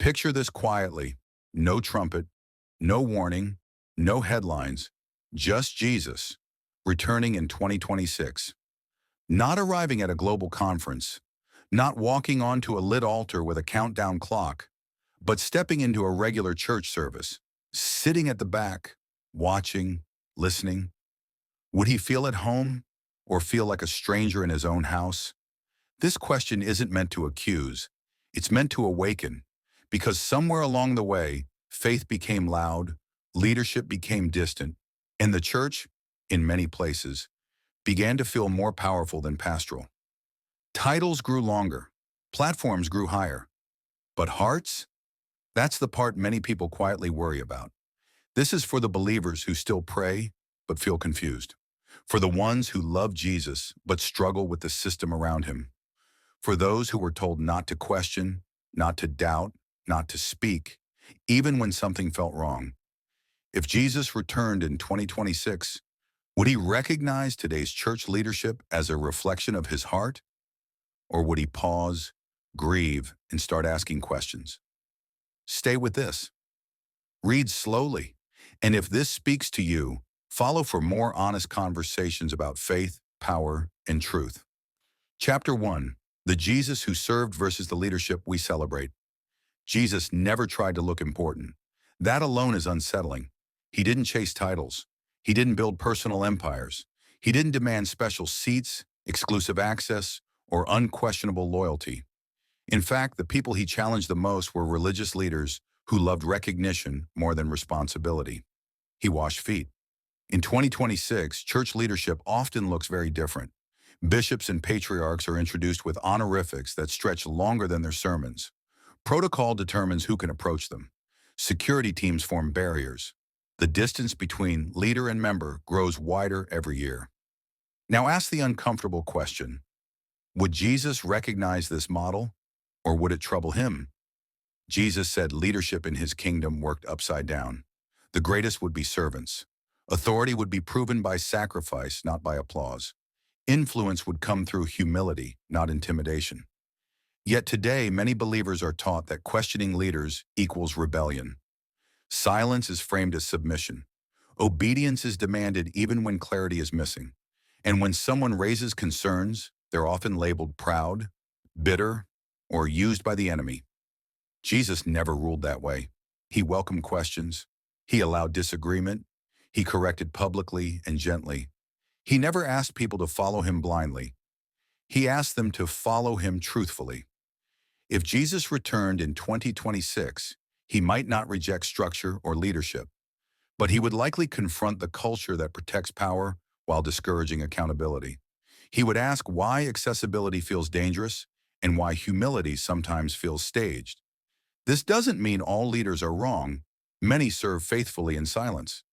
Picture this quietly. No trumpet, no warning, no headlines, just Jesus, returning in 2026. Not arriving at a global conference, not walking onto a lit altar with a countdown clock, but stepping into a regular church service, sitting at the back, watching, listening. Would he feel at home or feel like a stranger in his own house? This question isn't meant to accuse, it's meant to awaken, because somewhere along the way, faith became loud, leadership became distant, and the church, in many places, began to feel more powerful than pastoral. Titles grew longer, platforms grew higher, but hearts? That's the part many people quietly worry about. This is for the believers who still pray but feel confused, for the ones who love Jesus but struggle with the system around him, for those who were told not to question, not to doubt, not to speak, even when something felt wrong. If Jesus returned in 2026, would he recognize today's church leadership as a reflection of his heart? Or would he pause, grieve, and start asking questions? Stay with this. Read slowly. And if this speaks to you, follow for more honest conversations about faith, power, and truth. Chapter 1. The Jesus who served versus the leadership we celebrate. Jesus never tried to look important. That alone is unsettling. He didn't chase titles. He didn't build personal empires. He didn't demand special seats, exclusive access, or unquestionable loyalty. In fact, the people he challenged the most were religious leaders who loved recognition more than responsibility. He washed feet. In 2026, church leadership often looks very different. Bishops and patriarchs are introduced with honorifics that stretch longer than their sermons. Protocol determines who can approach them. Security teams form barriers. The distance between leader and member grows wider every year. Now ask the uncomfortable question. Would Jesus recognize this model, or would it trouble him? Jesus said leadership in his kingdom worked upside down. The greatest would be servants. Authority would be proven by sacrifice, not by applause. Influence would come through humility, not intimidation. Yet today, many believers are taught that questioning leaders equals rebellion. Silence is framed as submission. Obedience is demanded even when clarity is missing. And when someone raises concerns, they're often labeled proud, bitter, or used by the enemy. Jesus never ruled that way. He welcomed questions. He allowed disagreement. He corrected publicly and gently. He never asked people to follow him blindly. He asked them to follow him truthfully. If Jesus returned in 2026, he might not reject structure or leadership, but he would likely confront the culture that protects power while discouraging accountability. He would ask why accessibility feels dangerous and why humility sometimes feels staged. This doesn't mean all leaders are wrong. Many serve faithfully in silence.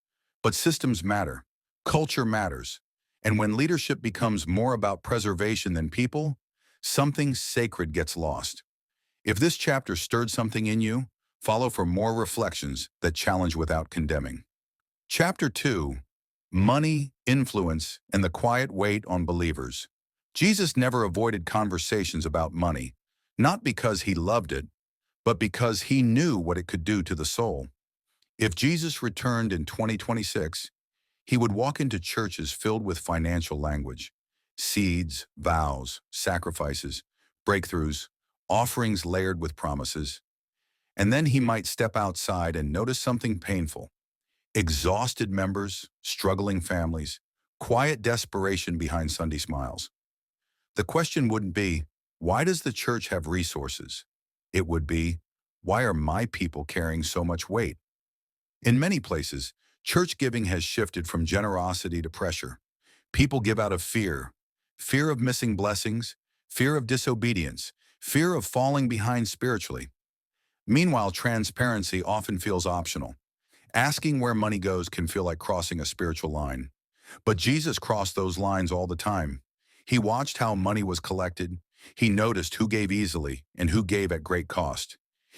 But systems matter. Culture matters. And when leadership becomes more about preservation than people, something sacred gets lost. If this chapter stirred something in you, follow for more reflections that challenge without condemning. Chapter 2. Money, Influence, and the Quiet Weight on Believers. Jesus never avoided conversations about money, not because he loved it, but because he knew what it could do to the soul. If Jesus returned in 2026, he would walk into churches filled with financial language, seeds, vows, sacrifices, breakthroughs, offerings layered with promises. And then he might step outside and notice something painful. Exhausted members, struggling families, quiet desperation behind Sunday smiles. The question wouldn't be, why does the church have resources? It would be, why are my people carrying so much weight? In many places, church giving has shifted from generosity to pressure. People give out of fear, fear of missing blessings, fear of disobedience, fear of falling behind spiritually. Meanwhile, transparency often feels optional. Asking where money goes can feel like crossing a spiritual line. But Jesus crossed those lines all the time. He watched how money was collected. He noticed who gave easily and who gave at great cost.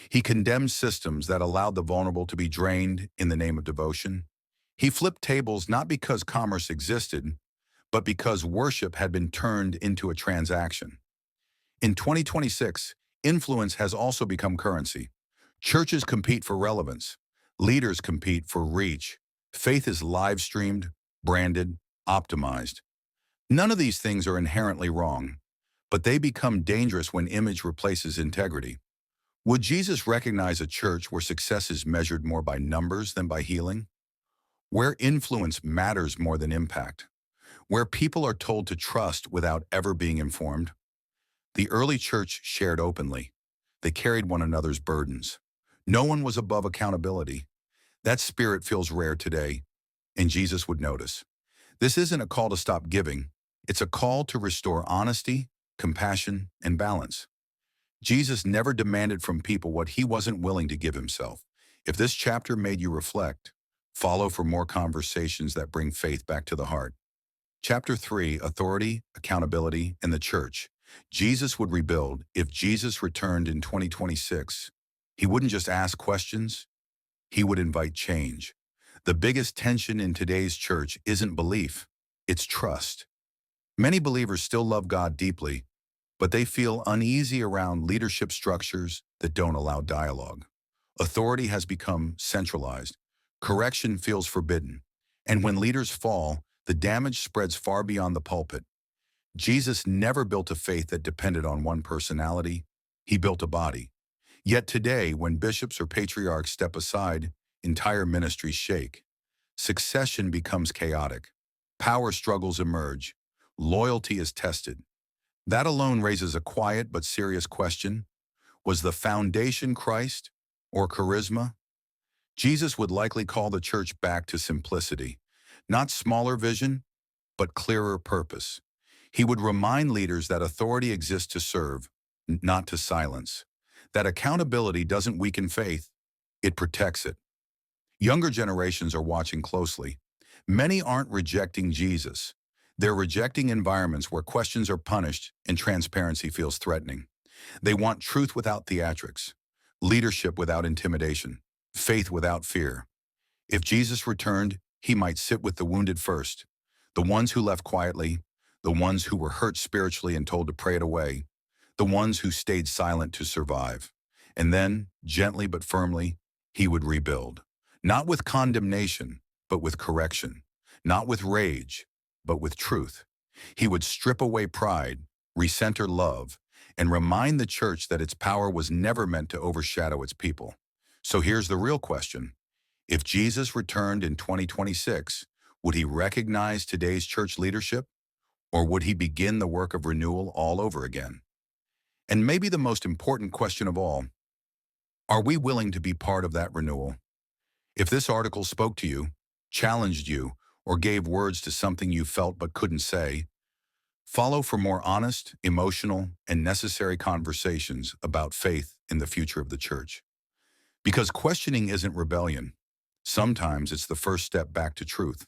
He condemned systems that allowed the vulnerable to be drained in the name of devotion. He flipped tables not because commerce existed, but because worship had been turned into a transaction. In 2026, influence has also become currency. Churches compete for relevance. Leaders compete for reach. Faith is live-streamed, branded, optimized. None of these things are inherently wrong, but they become dangerous when image replaces integrity. Would Jesus recognize a church where success is measured more by numbers than by healing? Where influence matters more than impact? Where people are told to trust without ever being informed? The early church shared openly. They carried one another's burdens. No one was above accountability. That spirit feels rare today, and Jesus would notice. This isn't a call to stop giving. It's a call to restore honesty, compassion, and balance. Jesus never demanded from people what he wasn't willing to give himself. If this chapter made you reflect, follow for more conversations that bring faith back to the heart. Chapter 3, Authority, Accountability, and the Church. Jesus would rebuild. If Jesus returned in 2026, he wouldn't just ask questions, he would invite change. The biggest tension in today's church isn't belief, it's trust. Many believers still love God deeply, but they feel uneasy around leadership structures that don't allow dialogue. Authority has become centralized. Correction feels forbidden. And when leaders fall, the damage spreads far beyond the pulpit. Jesus never built a faith that depended on one personality. He built a body. Yet today, when bishops or patriarchs step aside, entire ministries shake. Succession becomes chaotic. Power struggles emerge. Loyalty is tested. That alone raises a quiet but serious question. Was the foundation Christ or charisma? Jesus would likely call the church back to simplicity, not smaller vision, but clearer purpose. He would remind leaders that authority exists to serve, not to silence. That accountability doesn't weaken faith, it protects it. Younger generations are watching closely. Many aren't rejecting Jesus. They're rejecting environments where questions are punished and transparency feels threatening. They want truth without theatrics, leadership without intimidation, faith without fear. If Jesus returned, he might sit with the wounded first, the ones who left quietly, the ones who were hurt spiritually and told to pray it away, the ones who stayed silent to survive. And then, gently but firmly, he would rebuild. Not with condemnation, but with correction. Not with rage, but with truth. He would strip away pride, recenter love, and remind the church that its power was never meant to overshadow its people. So here's the real question. If Jesus returned in 2026, would he recognize today's church leadership? Or would he begin the work of renewal all over again? And maybe the most important question of all, are we willing to be part of that renewal? If this article spoke to you, challenged you, or gave words to something you felt but couldn't say, follow for more honest, emotional, and necessary conversations about faith in the future of the church. Because questioning isn't rebellion. Sometimes it's the first step back to truth.